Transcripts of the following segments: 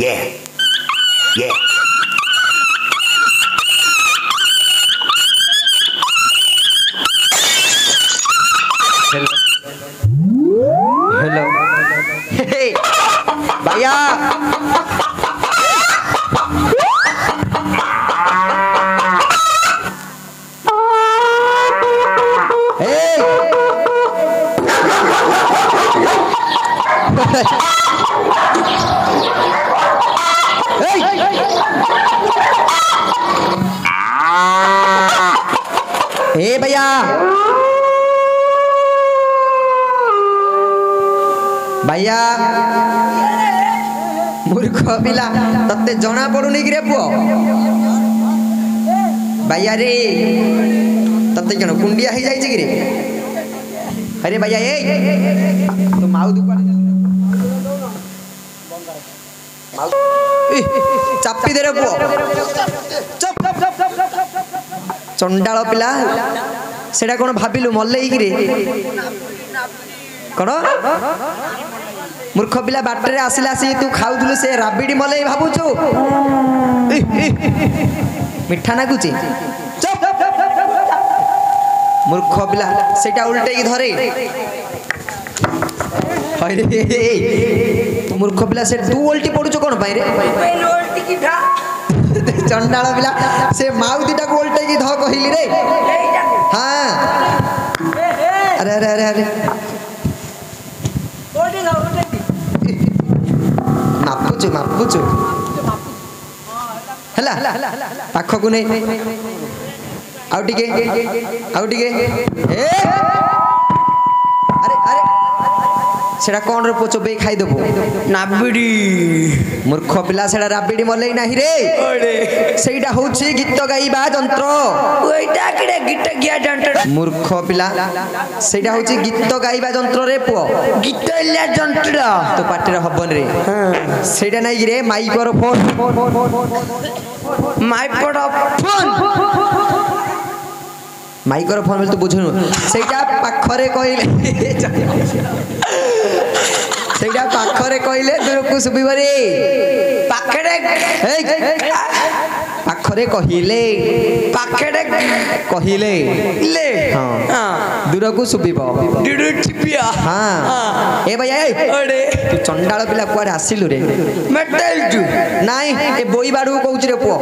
Yeah. Yeah. Hello hello हे भैया ए भैया भैया मूर्ख पिला तते जना पड़ुनी कि रे पुओ भैया रे तते कण कुंडिया हो जाई कि रे अरे भैया ए तो माउ दुकान चापी दे रे पुओ चंडाल पिला सेटा कोन भाबिलु मल्ले कि रे कौन मूर्ख पिला बाटर आसिले आसी तू खाऊलु से राबिड़ी मलई भावुचु मिठा नागुची मूर्ख पिला सेटा उल्टे की धरे तू मूर्ख पिला से तू उल्टी पड़ुच कौन पाई रे चंडाल पिला से माउ दीटा को उल्टे की ध कहली रे हाँ अरे अरे अरे अरे मापुचु मापुचु हला पाख को नहीं आउ टिके ए अरे अरे सेटा कोन रे पोचो बे खाई देबो नाबिडी मूर्ख पिला सेटा राबिडी मलई नाही रे सेटा होछि गीत गाइबा यंत्र ओइटा किडे गीत गाइबा यंत्र मूर्ख पिला सेटा होछि गीत गाइबा यंत्र रे पुओ गीत इला यंत्र तो पाटी रे हबन रे सेटा नाही रे माइक्रोफोन माइक्रोफोन तो बुझनु सेटा पाखरे कहले सेटा पाखरे कहले दूर को सुबिबो रे पाखरे पाखरे कहले ले हां दूर को सुबिबो डिडु टिपिया हां ए भैया अरे तू चंडाल पिला कुआडे आसिलु रे मेटल जु नाही ए बोई बाडू कहउछ रे पुओ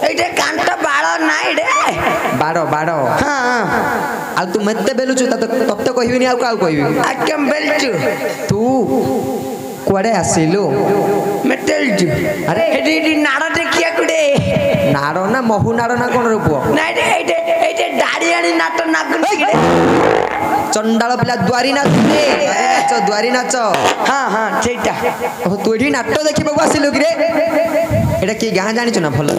एटे कांटा बाळो नाही रे बाडो बाडो हां आ तू मते बेलुछु तब कहबिनी आ का कहबी आ केम बेलछु तू कुआडे आसिलु मेटल जु अरे एडी नाडा देखिया कुडे नाडो ना महु नाडो ना कोन रे पुओ नाही रे एटे दाढ़ी आनी नाट नागुनी रे चंडाल पिला द्वारी नाच रे नाच द्वारी नाच हां हां सेटा ओ तू एडी नाटो देखिबो आसिलु कि रे एटा की गाना जानिछ ना भलो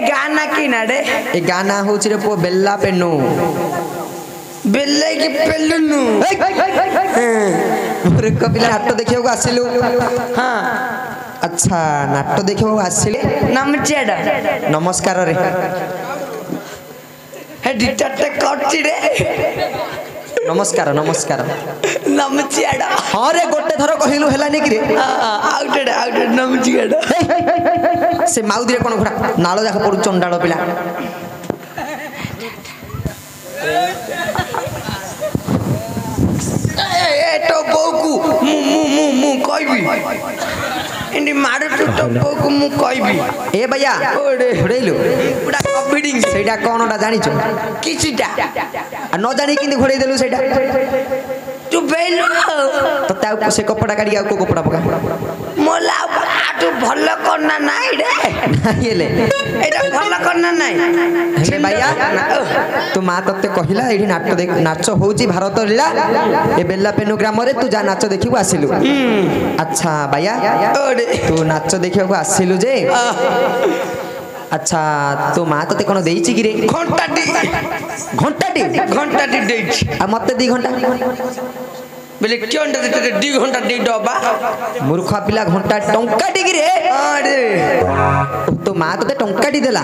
गाना की ना रे ए गाना होछि रे पो बेल्ला पेनु बेल्ला की पेल्लुनु मोर कपिला नाटो देखिबो आसिलु हां अच्छा नाटो देखिबो आसिले नमचेडा नमस्कार रे हे डिटटे कटची रे नमस्कार नमस्कार नमचियाडा हां रे गोटे थरो कहिलु हेलानी कि रे आउटेड नमचियाडा से माउदी रे कोन घोड़ा नालो जाख पडु चंडाल पिला ए तो बोकू मु कहबी इंडी माडू तो बोकू मु कहबी ए भैया ओडे घोड़ेलु पुडा कॉपीडिंग सेटा कोनडा जानिछु किछिटा आ न जानि किंदी घोड़े देलु सेटा तू बेलु तो ता से कपड़ा काडी आ को कपड़ा पका मोला आटू भल्ल करना नाइ रे नाइले एटा भल्ल करना नाइ हे भैया तू मा तते कहिला एठी नाट्य देख नाच होउची भारत लीला ए बेल्ला पेनु ग्राम रे तू जा नाच देखिबो आसिलु अच्छा भैया तू नाच देखिबो आसिलु जे अच्छा तो माँ तो कौन दे कि रे घंटाटी देछि आ मते 2 घंटा बोले क्यों डे 2 घंटा दे डबा मूर्ख पिला घंटा टंका टिक रे अरे तो माँ तो टंका टी देला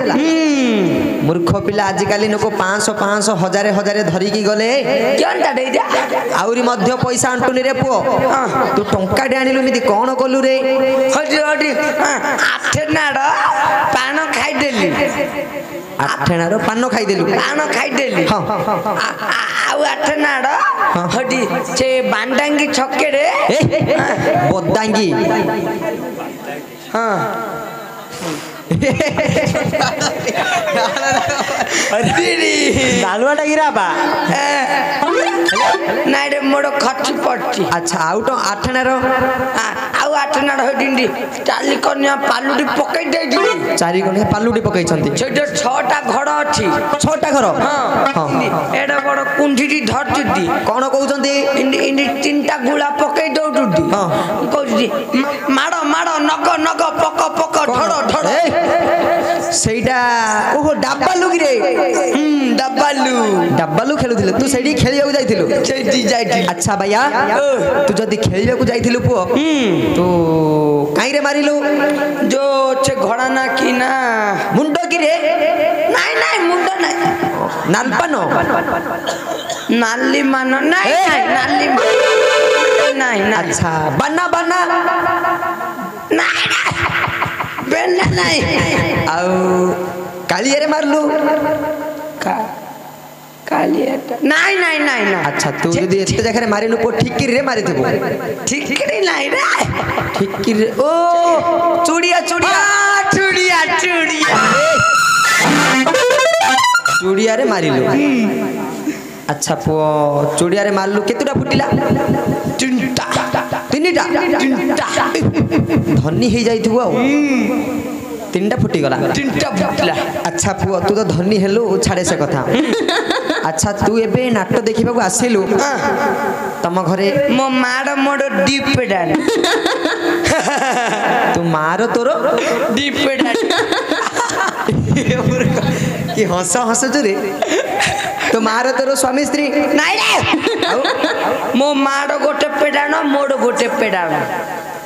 मूर्ख पिला आजिकल लोक 500 500 1000 1000 धरिकी गले क्यों दे दे आउरी मध्य पैसा अंटुनी रे पुओ तू टंका टे आनिलु मिति कोन कलु रे हटी हटी आठ नाड़ पान खाई देली आठेणार पान खाई देलु पान खाई देली हां आउ आठ नाड़ हटी से बांडांगी छक्के रे बदांगी हां डालुआटा गिरा बा नाइ रे मोड़ खर्च पड़ची अच्छा आउट आठेणार आउ आठ नाड़ हटी चाली कन्या पालुटी पकई देली चारि कोने पालुटी पकई छंती सेटा 6टा घर अछि 6टा घर हां एडा बड़ कुंठीटी धरती कोन कहउछंती इंडी 3टा गुळा पकई दउटुटी हां कहउछी माडो माडो नग नग पक पक ढड़ ढड़ सेटा ओहो डाब्बालु गिरे डाब्बालु खेलुथिले तू सेडी खेलियाକୁ जाइथिलु सेडी जाइथि अच्छा भैया तू जदी खेलियाକୁ जाइथिलु पुओ तो काई रे मारिलु जो छे घोड़ा ना की ना मुंडो गिरे नाइ नाइ मुंडो नाइ नालपानो नाली मानो नाइ नाइ नाली नाइ अच्छा बन्ना बन्ना नाइ बेन्ना नाइ आउ कालिये रे मारलु का कालिया नाइ नाइ नाइ ना अच्छा तू जदी एते जगह रे मारिलु पो ठिकिरी रे मारिथिबो ठिकिरी नाइ रे ठिकिरी ओ चूड़िया चूड़िया चूड़िया चूड़िया चूड़िया रे मारिलु अच्छा पो चूड़िया रे मारलु केतुटा फुटिला तीनटा धनी हे जाइथुआ तीनटा फुटी गला फुटला अच्छा पुओ तू तो धनी हेलु छाड़े से कथा अच्छा तू एबे नाटक देखिबा को आसिलु तम घरे मो मार मोड़ डीप पेडान तू मारो तोरो डीप पेडान कि हंस हंस जुरे तो मारो तोरो स्वामी स्त्री नाइ रे मो मार गोटे पेडान मोड़ गोटे पेडान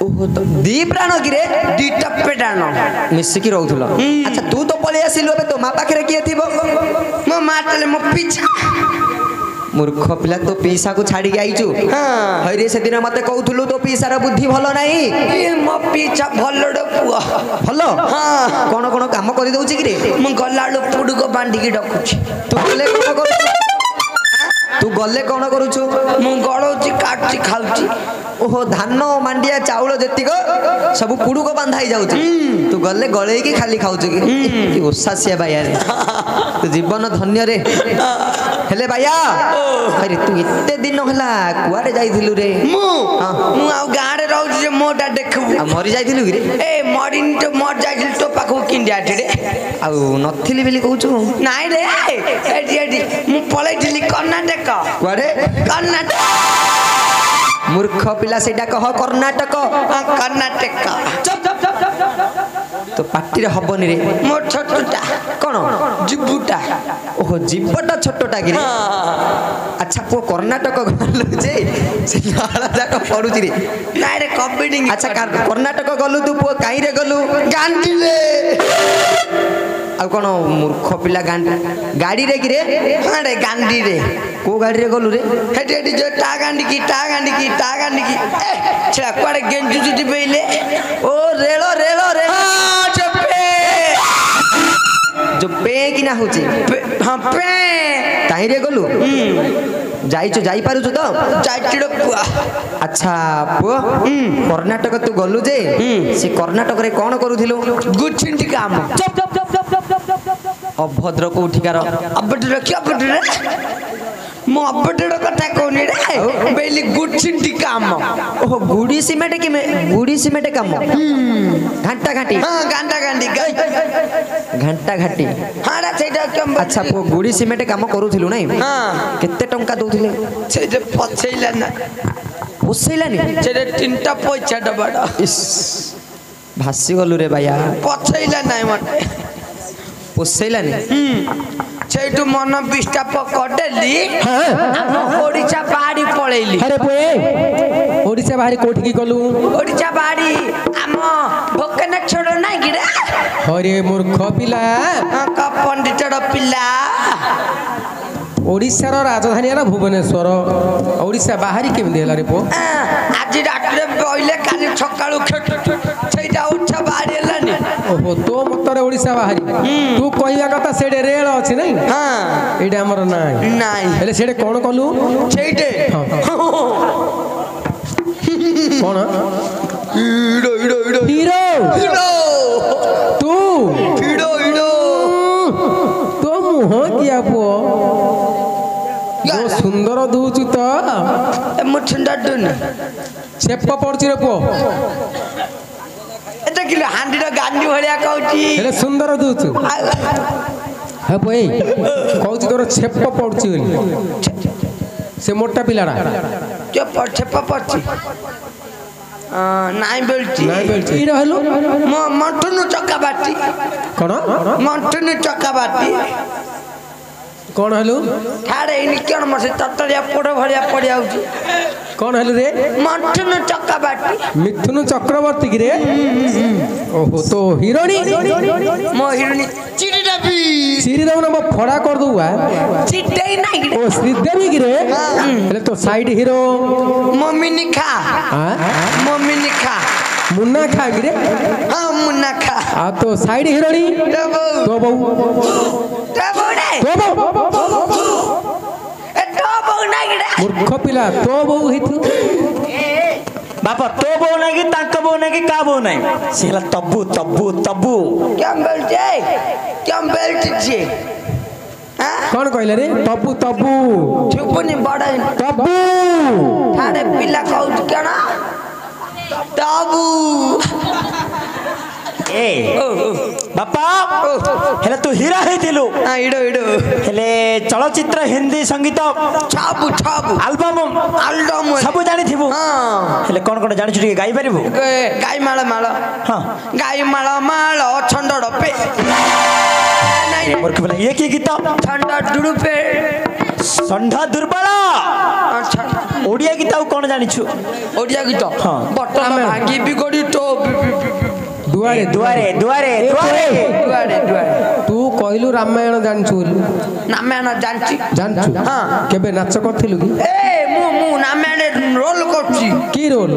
ओहो तो दी प्राण गिरे दीटा पेडान मिसिकी रहउथलो अच्छा तू तो पले आसिलु एबे तो मा पाखरे किए थिबो मो मातले मो पीछा मूर्ख पिला तो पीसा को छाड़ी आइचु हां हइरे से दिन मते कहउथलु तो पीसार बुद्धि भलो नाही ए मो पीछा भल्लोडे पुआ भलो हां कोन कोन काम करि दउची कि रे मु गल्लाडो पुडुको बांडी की डकुची तू गले कोन करू तू गले कोन करूछु मु गळौची काटची खाउची ओहो धान मांडिया चाउल जेतिक सब पुडुको बांधाई जाउची तू गले गळे की खाली खाउछु कि ओसासिया भाई रे तू जीवन धन्य रे हेले भैया अरे तू इत्ते दिन हला कुआरे जाइथिलु रे मु आउ गाडे रहउची जे मोटा देखबु आ मरि जाइथिलु कि रे ए मरिन तो मर जाइथिल तो पाखो किंडिया रे आउ नथिली बेली कहउछु नाइ रे एडी एडी मु पळैथिली कर्नाटक कुआरे कर्नाटक मूर्ख पिला सेटा कह कर्नाटक कर्नाटक चप चप चप चप तो पार्टी रे हबनी रे मो छोटटा कोन जिबुटा ओहो जीवटा छोटटा गिरे अच्छा पो कर्नाटक गलु जे से नाला जाक पडुची रे नाइ रे कम्पिटिंग अच्छा कर्नाटक गलु तू पो काई रे गलु गांडी रे आ कोन मूर्ख पिला गाड़ी रे गिरे हां रे गांडी रे को गाड़ी रे गलु रे हेटी हेटी जो टा गांडी की छा कुआडे गेंजु जुटी बेले ओ रेलो रेलो रे हां चपे जो पे कि ना होची हां पे काई रे गलु जाइछु जाई पारुछु तो चाटिडो पुआ अच्छा पुओ कर्नाटक तू गलु जे से कर्नाटक रे कोन करूथिलु गुछिंटी काम चप चप चप चप चप अभद्र कोठिकार अबडरे क्या अबडरे मो अबडरे कथा कोनी रे बेली गुछिंटी काम ओहो गुडी सिमेंट कि गुडी सिमेंट काम घंटा घाटी हां घंटा घंटी घंटा घाटी हां रे सेटा कम अच्छा पो गुडी सिमेंट काम करूथिलु नै हां केते टंका दउथिले सेटा पछैला ना पोसैलानी सेटा तीनटा पैसा डबडा इस भासी गलु रे भैया पछैला नाइ मते पोसैलानी ସେଇଠୁ ମନ ବିଷ୍ଟାପ କରିଦେଲି ଆମ ଓଡିଶା ବାହାରି ପଳେଇଲି। ଆରେ ପୁଏ ଓଡିଶା ବାହାରି କୋଉଠିକି ଗଲୁ? ଓଡିଶା ବାହାରି ଆମ ଭୁବନେଶ୍ୱର ନାଇଁ କି ରେ? ହରେ ମୂର୍ଖ ପିଲା, ପଣ୍ଡିତର ପିଲା। ଓଡିଶାର ରାଜଧାନୀ ହେଲା ଭୁବନେଶ୍ୱର। ଓଡିଶା ବାହାରି କେମିତି ହେଲା ରେ ପୁଅ? ଆଜି ରାତିରେ ବଇଲେ କାଲି ସକାଳୁ ସେଇଟା ଓଡିଶା ବାହାରି ହେଲାନି। ଓହୋ, ତୋ ମତରେ ଓଡିଶା ବାହାରି। ତୁ କହିବା କଥା ସେଠି ରେଳ ଅଛି ନାଇଁ? ଏଇଟା ଆମର ନାହିଁ। ନାଇଁ ହେଲେ ସେଠି କଣ କଲୁ? ସେଇଠି କଣ? ହିଡୋ ହିଡୋ ହିଡୋ ହିରୋ ହିଡୋ ତୁ ହିଡୋ ହିଡୋ ତୋ ମୁହଁ କିଆ ପୁଅ? ସୁନ୍ଦର ଦଉଛୁ ତ। ମୁଁ ସୁନ୍ଦର ଦୁନି ଛେପ ପଡୁଛି ରେ ପୁଅ। ଏଟା କିଲୋ ହାଣ୍ଡିର ଗାଣ୍ଡି ଭଳିଆ କହୁଛି। ହେଲେ ସୁନ୍ଦର ଦଉଛୁ। ହଁ ପୁଅ କହୁଛି ତୋର ଛେପ ପଡୁଛି ବୋଲି। ସେ ମୋଟା ପିଲାଟା ଛେପ ପଡୁଛି ନାଇଁ ବେଳୁଛି ନାଇଁ ବେଳୁଛି। ଏଇଟା ହେଲୁ ମଣ୍ଟୁନୁ ଚକାବାଟି। କଣ? ମଣ୍ଟୁନୁ ଚକାବାଟି କଣ ହେଲୁ? ଠାଡେ ଏଇନି କଣ ମତେ ତତଳିଆ ପୋଡ ଭଳିଆ ପଡିଯାଉଛି। କଣ ହେଲୁ ରେ? ମଣ୍ଟୁନୁ ଚକାବାଟି। ମିଥୁନ ଚକ୍ରବର୍ତ୍ତୀ କି ରେ? ଓହୋ, ତୋ ହିରୋଣି? ମୋ ହିରୋଣି ଚିରିଦେବି। ଚିରି ଦଉନ ମୋ ଫଡା କରିଦବୁ। ଚିଟେଇ ନାଇଁ ଓ ଶ୍ରୀଦେବୀ କି ରେ? ହେଲେ ତୋ ସାଇଡ ହିରୋ ମମିନି ଖା ମମିନି ଖା ମୁନ୍ନା ଖା କି ରେ? ହଁ ମୁନ୍ନା ଖା। ଆଉ ତୋ ସାଇଡ ହିରୋଣି? ତୋ ବୋଉ। ମୂର୍ଖ ପିଲା, ତୋ ବୋଉ ହେଇଥିବ। ବାପା ତୋ ବୋଉ ନାଇଁ କି ତାଙ୍କ ବୋଉ ନାଇଁ କି କା ବୋଉ ନାଇଁ, ସେ ହେଲା ତବୁ ତବୁ ତବୁ। କଣ କହିଲେ ରେ? ତବୁ ତବୁ ଚୁପୁନି ବଡ ତବୁ। ଠାଡେ ପିଲା କହୁଛି କଣ ତବୁ। ଏ ବାପା ହେଲେ ତୁ ହିରୋ ହେଇଥିଲୁ। ଇଡୋ ଇଡୋ ହେଲେ ଚଳଚ୍ଚିତ୍ର ହିନ୍ଦୀ ସଙ୍ଗୀତ ସବୁ ସବୁ ଆଲବମ ସବୁ ଜାଣିଥିବୁ। ହେଲେ କଣ କଣ ଜାଣିଛୁ ଟିକେ ଗାଇ ପାରିବୁ? ଗାଈ ମାଳ ମାଳ ହଁ ଗାଈ ମାଳ ମାଳ ଛଣ୍ଡ ପେ ମୂର୍ଖ ପିଲା, ଇଏ କି ଗୀତ? ଛଣ୍ଡ ଦୁରୁପେ ଷଣ୍ଢ ଦୁର୍ବଳ। ଓଡ଼ିଆ ଗୀତ ଆଉ କଣ ଜାଣିଛୁ? ଓଡ଼ିଆ ଗୀତ ବଟନ ଭାଙ୍ଗି ବିଗଡ଼ି ତ ଦୁଆରେ ଦୁଆରେ ଦୁଆରେ ଦୁଆରେ ଦୁଆରେ ଦୁଆରେ। ତୁ କହିଲୁ ରାମାୟଣ ଜାଣିଛୁ ବୋଲି। ରାମାୟଣ ଜାଣିଛି। ଜାଣିଛୁ? କେବେ ନାଚ କରିଥିଲୁ କି? ମୁଁ ରାମାୟଣ ରୋଲ କରୁଛି। କି ରୋଲ?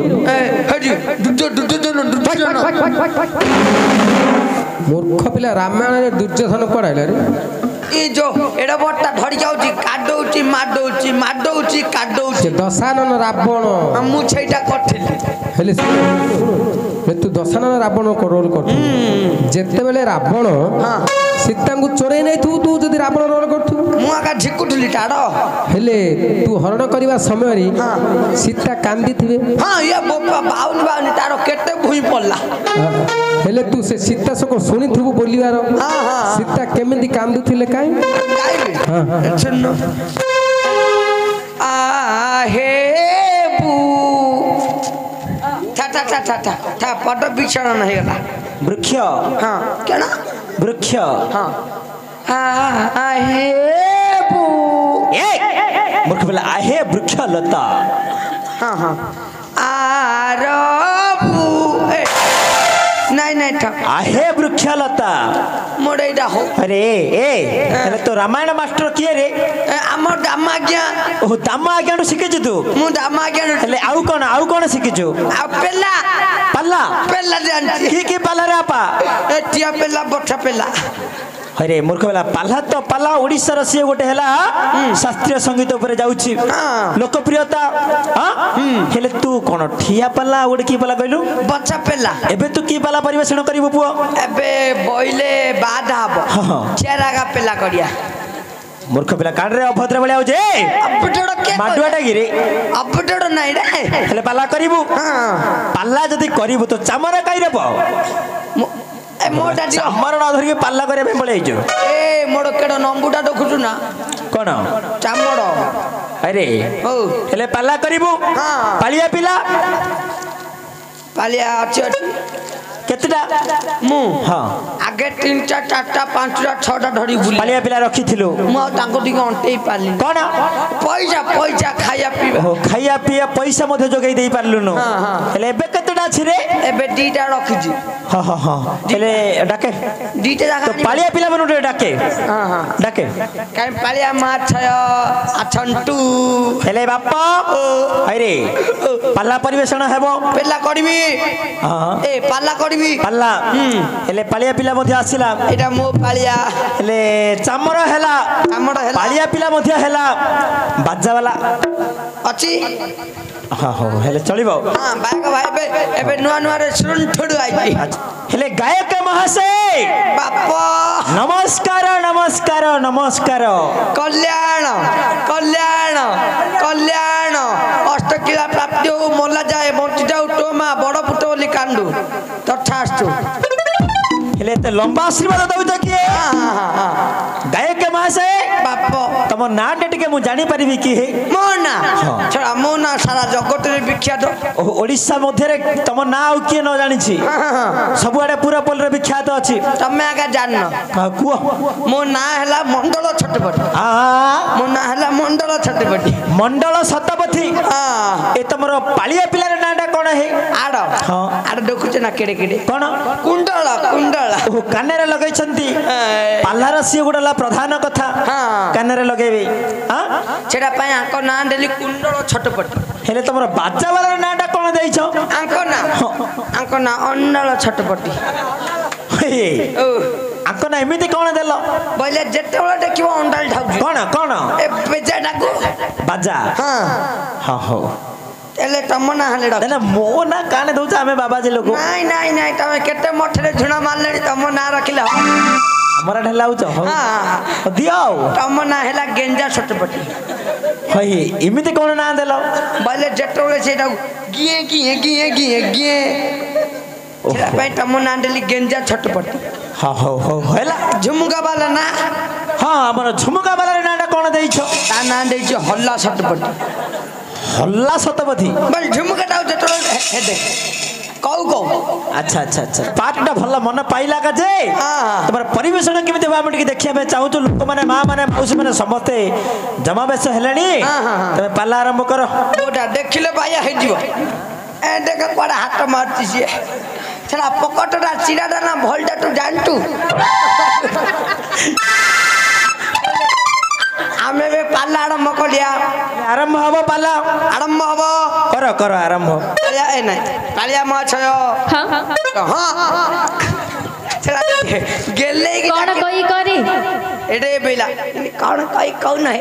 ମୂର୍ଖ ପିଲା, ରାମାୟଣରେ ଦୁର୍ଯ୍ୟୋଧନ କୁଆଡେ ଆଇଲା ରେ? ଏ ଯୋ ଏଡା ବଟା ଧରି ଯାଉଛି କାଦଉଛି ମାଡଉଛି ମାଡଉଛି କାଦଉଛି। ଦଶାନନ ରାବଣ ମୁଁ ସେଇଟା କରିଥିଲି। ହେଲେ ତୁ ଦଶାନନ ରାବଣ ରୋଲ କରୁଛୁ। ଯେତେବେଳେ ରାବଣ ସୀତାଙ୍କୁ ଚୋରେଇ ନେଇଥିବୁ, ତୁ ଯଦି ରାବଣ ରୋଲ କରୁଥିବୁ। ମୁଁ ଆକା ଝିକୁଥିଲି ତାର। ହେଲେ ତୁ ହରଣ କରିବା ସମୟରେ ସୀତା କାନ୍ଦିଥିବେ। ଇଏ ବାଉନି ବାଉନି ତାର କେତେ ଭୁଇଁ ପଡିଲା। ହେଲେ ତୁ ସେ ସୀତା ସକ ଶୁଣିଥିବୁ ବୋଲିବାର। ସୀତା କେମିତି କାନ୍ଦୁଥିଲେ କାହିଁ? ପଦ ବିଛରଣ ହେଇଗଲା। ବୃକ୍ଷ କେଣ ବୃକ୍ଷ ମୂର୍ଖ ପିଲା, ଆହେ ବୃକ୍ଷ ଲତା। ନାଇଁ ନାଇଁ ଆହେ ବୃକ୍ଷଲତା ମୋର ଏଇଟା ହଉ। ଆରେ ହେଲେ ତ ରାମାୟଣ ମାଷ୍ଟର କିଏ ରେ? ଆମ ଦାମ ଆଜ୍ଞା। ଓହୋ, ଦାମ ଆଜ୍ଞାଠୁ ଶିଖିଛୁ ତୁ? ମୁଁ ଦାମ ଆଜ୍ଞା। ହେଲେ ଆଉ କଣ ଶିଖିଛୁ? ଆଉ ପେଲା ପାଲା ପେଲା ଜାଣିଛି। କି ପାଲା ରେ ଆପା? ଟିଆ ପେଲା ବଠା ପେଲା। ଆରେ ମୂର୍ଖ ପିଲା, ପାଲା ତ ପାଲା ଓଡ଼ିଶାର ସିଏ ଗୋଟେ ହେଲା ଶାସ୍ତ୍ରୀୟ ସଙ୍ଗୀତ ଉପରେ ଯାଉଛି ଲୋକପ୍ରିୟତା। ହେଲେ ତୁ କଣ ଠିଆ ପାଲା ଗୋଟେ କି ପାଲା କହିଲୁ? ବଛା ପେଲା। ଏବେ ତୁ କି ପାଲା ପରିବେଷଣ କରିବୁ ପୁଅ? ଏବେ ବଇଲେ ବାଧା ହବ ଚେରାଗା ପେଲା କରିଆ। ମୂର୍ଖ ପିଲା, କାନରେ ଅଭଦ୍ର ଭଳିଆ ହଉଛି। ମାଡୁଆଟା ଗିରି ଅପଟୋଡ ନାଇଁ ରେ। ହେଲେ ପାଲା କରିବୁ? ପାଲା ଯଦି କରିବୁ ତ ଚାମର କାଇରେବ। ଚାମର ନ ଧରିକି ପାଲା କରିବା ପାଇଁ ପଳେଇଛୁ। ମୋର କେଡ ନମ୍ବୁଟା ଦେଖୁଛୁ ନା କଣ ଚାମଡ଼। ଆରେ ହେଲେ ପାଲା କରିବୁ? ପାଳିଆ ପିଲା पालिया अच्छी अच्छी केतेटा मु हाँ आगे 3टा 4टा 5टा 6टा धरी बुली पालिया पिला रखिथिलु मु तांको दिगो अंटेई पाली कोन पैसा पैसा खाया पीबा ओ खाइया पिया पैसा मध्ये जोगै देई पारलुनु हेले एबे केतेटा छि रे एबे 2टा रखिजी हां हां हां हेले डाके 2टा जागा तो पालिया पिला मनु डाके हां हां डाके काई पालिया माछ आछंटू हेले बापा अरे पाला परिवेषण हेबो पेला करबी हां ए पाला करबी पाला हेले पालिया पिला मध्ये आसिला एटा मो पालिया हेले चामर हेला हमर हेला पालिया पिला मध्ये हेला बाजा वाला अछि हां हो हेले चलिबो हां बाग भाई बे एबे नुआ नुआ रे सुंठडू आइछि हेले गायक महाशय बापा नमस्कार नमस्कार नमस्कार कल्याण कल्याण कल्याण अष्टकिला प्राप्ति हो मोला जाए बंची जाऊ टोमा बड़ पुट बोली कांडू तथास्तु हेले ते लंबा आशीर्वाद दउत किए गायक महाशय बापा तम नाटे टिके मु जानि परिबि कि हे मोना छड़ा मोना सारा जगत रे विख्यात ओडिसा मध्ये रे तम ना आउ किए न जानि छी सब आडे पूरा पल रे विख्यात अछि तमे आगे जान कुओ मो ना हला मंडल छटपटी आ मो ना हला मंडल छटपटी मंडल सतपथी ए तमरो पालिया पिला रे नाटा कोन हे आड़ हां आड़ देखुछ ना केडे केडे कोन कुंडल कुंडल ओ कानेरे लगै छंती पाल्लार सिए गुडला प्रधान कथा हां कानेरे लगेबे हां छेडा पय आको ना देली कुंडल छटपटी हेले तमरो बाजा वाला रे नाटा कोन देइछ आको ना अंडल छटपटी हे ओ आको ना एमिति कोन देलो बोले जेते बेला देखिबो अंडल ठाउ कोन कोन ए बेजा डाको बाजा हां हां हो एले तमना हले डाक ना मो ना काने दउछ आमे बाबाजी लोक नाही नाही नाही तमे केते मठरे झुणा मारलेनी तम ना रखिला हमरा ढलाउछ हो हां दियो तम ना हेला गेंजा छटपटी हे एमिति कोन ना देलो बोले जेते बेला सेटा गिए गिए गिए गिए गिए छेड़ा पय तम ना देली गेंजा छटपटी हां हो हेला झुमका वाला ना हां हमर झुमका वाला रे नाटा कोन देइछ ता ना देइछ हल्ला छटपटी हल्ला सतपथी बल झुमका टाउ जेते हेदे कौ अच्छा अच्छा अच्छा पाठटा भल्ला मन पाइला का जे हां तमर परिवेषण केमिते बा मटिके देखिया बे चाहू तो लोक माने मां माने मौसी माने समस्त जमावेश हेलेनी तमे पाला आरंभ करो ओटा देखिले बाया हे जीव ए देख कोडा हाथ मारती से छड़ा पकटरा चिराडा ना भोल्टा तू जानतू आमे बे पाला आरंभ करिया आरंभ हबो पाला आरंभ हबो करो करो आरंभ पालिया ए नै पालिया म छयो हां छड़ा गेले की कौन कोई करी एडे बेला कौन कोई कौन है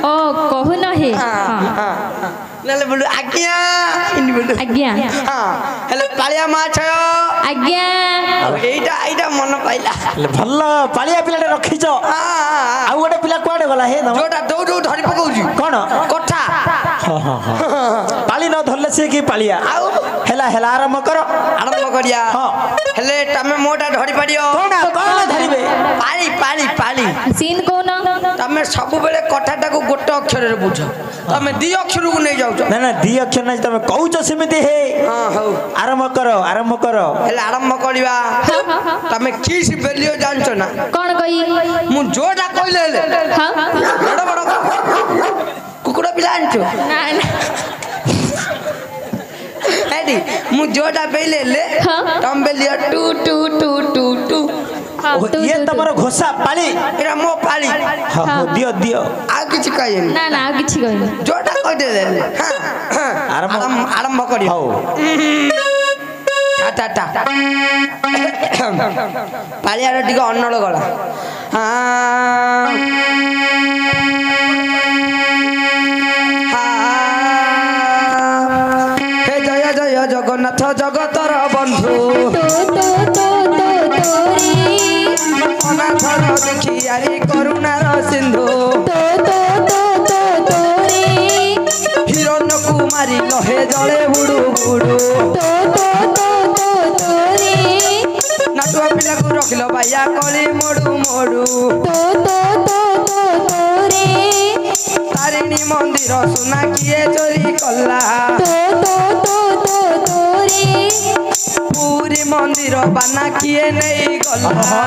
ओ कहू नहीं हां नले बोलू आज्ञा इनी बोलू आज्ञा हां हेले पालिया मा छयो आज्ञा एइटा एइटा मन पाइला भल्ला पालिया पिलाटे रखिछ आ गोटे पिला कोडे गला हे न जोटा दौडू धरि पकौजी कोन कोठा हां पाली न धरले से की पालिया हेला हेला आरंभ करो आरंभ करिया हां हेले तमे मोटा धरि पडियो कोन धरिबे पाली पाली पाली सीन कोन तमे सब बेले कोठाटा को गोटे अक्षर रे बुझ तमे दी अक्षर को नै जाउ ना ना दी अक्षर नै तमे कहूछ समिति हे हां हौ आरंभ करो हेले आरंभ करिवा तमे किस बेलियो जानछो ना कौन कोई मु जोटा कइले हेले हां बड़ बड़ कुकुड़ा पिला आनछो ना हेडी मु जोटा बेले ले तम बेलियो टू टू टू टू टू ये तमरो घोषा पाली एरा मो पाली हां दियो आ किछ कहिन ना ना किछि कहै जोटा कह दे हां आरंभ करियो हो टा टा पालियार टिके अन्नल गला हे जय जय जगन्नाथ जगतर बंधु अनाथर देखियारी करुणार सिंधु हिरण्य कुमारी लहे जले बुड़ू बुड़ू नाटुआ पिला को रखिलो भाइया कली मोड़ू मोड़ू तारिणी मंदिर सुना किए चोरी कला मंदिर बाना किए नहीं गला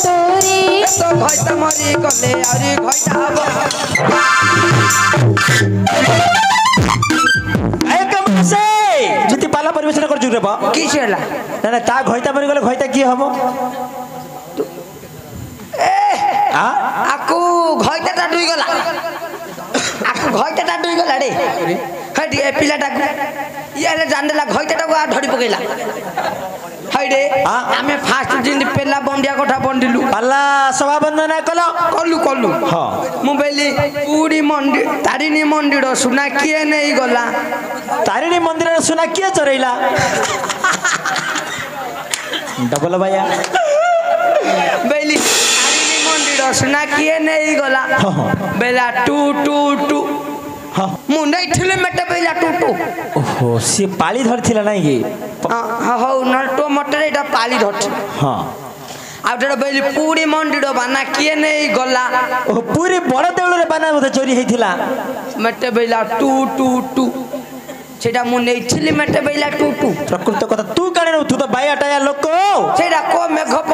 तोरी तो घइता मरी गले आरी घइता हब जुति पाला परिवेशन कर जुरे बा की छला ना ना ता घइता मरी गले घइता की हबो आ आकु घइता डुई गला आकु घइता डुई गला रे हडी ए पिलाटा याले जानदेला घइता को आ धडी पकेला हाइडे आमे फास्ट दिन पेला बंडिया कोठा बंडिलु पाला सभा बंधना कलो कलु कलु हां मोबाइल पूरी मंडी तारिणी मंदिर सुना किए नहीं गला तारिणी मंदिर सुना किए चरैला डबल भैया बेली तारिणी मंदिर सुना किए नहीं गला बेला टू टू टू हां मुंडे ठिले मेटे बेला टू टू ओहो सी पाली धरथिला नाही की हां हो नलटो मटर एटा पाली धरछ हां आउटर बेली पूरी मंदिर बाना किए नहीं गला ओ पूरी बड़ देउल रे बाना मते चोरी हेथिला मेटे बेला टू टू टू सेटा मु नै छिली मेटे बेला टू टू प्रकृत कथा तू काने न तू तो बायाटाया लोक सेटा को मेघप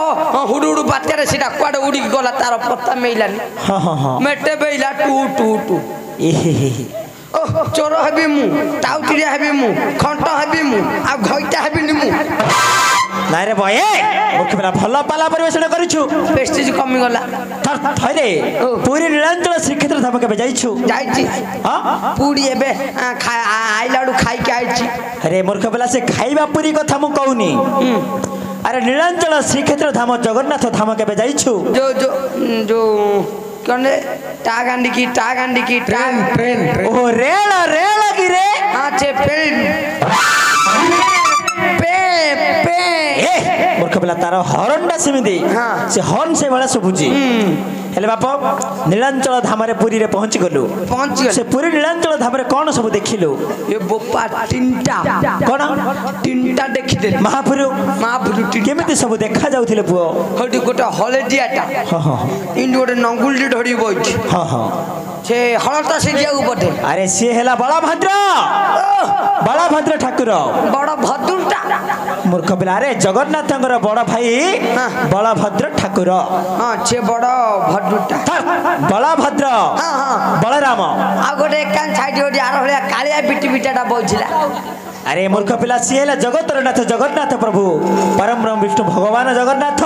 हुडु हुडु बात्यारे सेटा क्वाड उडी गला तार पत्ता मेइलानी हां हां हां मेटे बेला टू टू टू एहे ओ चोर हेबी मु टाउटिरिया हेबी मु खंट हेबी मु आ घइटा हेबी नि मु नाइ रे भए मुख्य बेला भल पाला परिवेशन करिछु प्रेस्टीज कमी गला थर थरे पूरी नीलांचल श्रीक्षेत्र धाम के जाइछु जाइछि हां पूरी एबे आइलाडू खाइ के आइछि अरे मूर्ख बेला से खाइबा पूरी कथा मु कहूनी अरे नीलांचल श्रीक्षेत्र धाम जगन्नाथ धाम के जाइछु जो जो जो कने टागांडी की ट्रेन ट्रेन ओ रेल रेल की रे हां छे पेन पे पे ए मूर्ख बेला तार हॉर्नडा सेमिदी हाँ। से हॉर्न से वाला सुबुजी हेले बाप नीलांचल धाम रे पुरी रे पहुंच गलु से पुरी नीलांचल धाम रे कोन सब देखिलु ये बोपा तीनटा कोन तीनटा देखि दे महापुरु तीनटा केमिति सब देखा जाउथिले पुओ हडी गोटा हलदियाटा हां हां इंड गोटे नंगुलडी धरी बइछि हां हां से हलता से जिया पटे अरे सी हेला बलभद्र ठाकुर बड़ भद्रुटा मूर्ख पिला रे जगन्नाथंगर बड़ भाई बलभद्र ठाकुर हां छे बड़ भद्रुटा बलभद्र हां हां बलराम आ गोटे कान साइड गोटे आर भलिया कालिया बिटी बिटाटा बइछिला अरे मूर्ख पिला सी हेला जगतरनाथ जगन्नाथ प्रभु परम ब्रह्म विष्णु भगवान जगन्नाथ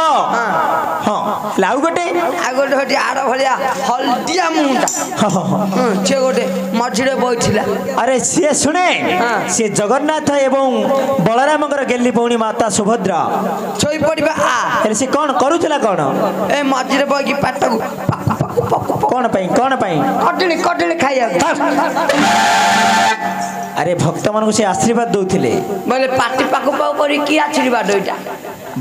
हां लाउ गोटे आ गोटे हटी आर भलिया हलदिया मुंडा हां हां छे गोटे मझिरे बइछिला अरे सी सुने सी जगन्नाथ एवं बलरामकर गेली पौणी माता सुभद्रा छोई पड़िबा आ अरे सी कोन करूथला कोन ए मझिरे बइकी पाटकु कोन पई कटली खाइया अरे भक्त मानक से आशीर्वाद दउथिले बोले पाटी पाकु पाउ करी की आशीर्वाद ओइटा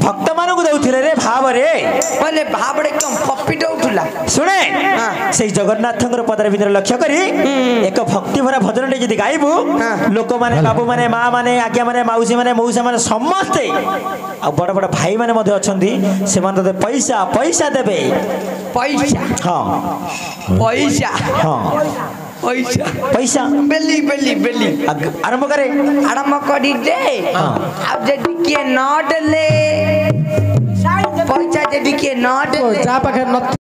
भक्त मानक दउथिले रे भाव रे बोले भाबड़े कम पप्पी उठुला सुने से जगन्नाथंकर पदर भीतर लक्ष्य करी एक भक्ति भरा भजन टे जदी गाइबु लोक माने बाबू माने मां माने आज्ञा माने मौसी माने मौसा माने समस्त आ बड़ बड़ भाई माने मध्ये अछंती से मान तो पैसा पैसा देबे पैसा हां पैसा हां पैसा पैसा बेली बेली बेली आरंभ करे आरंभ करी दे अब जदी के न डले पैसा जदी के न डले जा पाखे न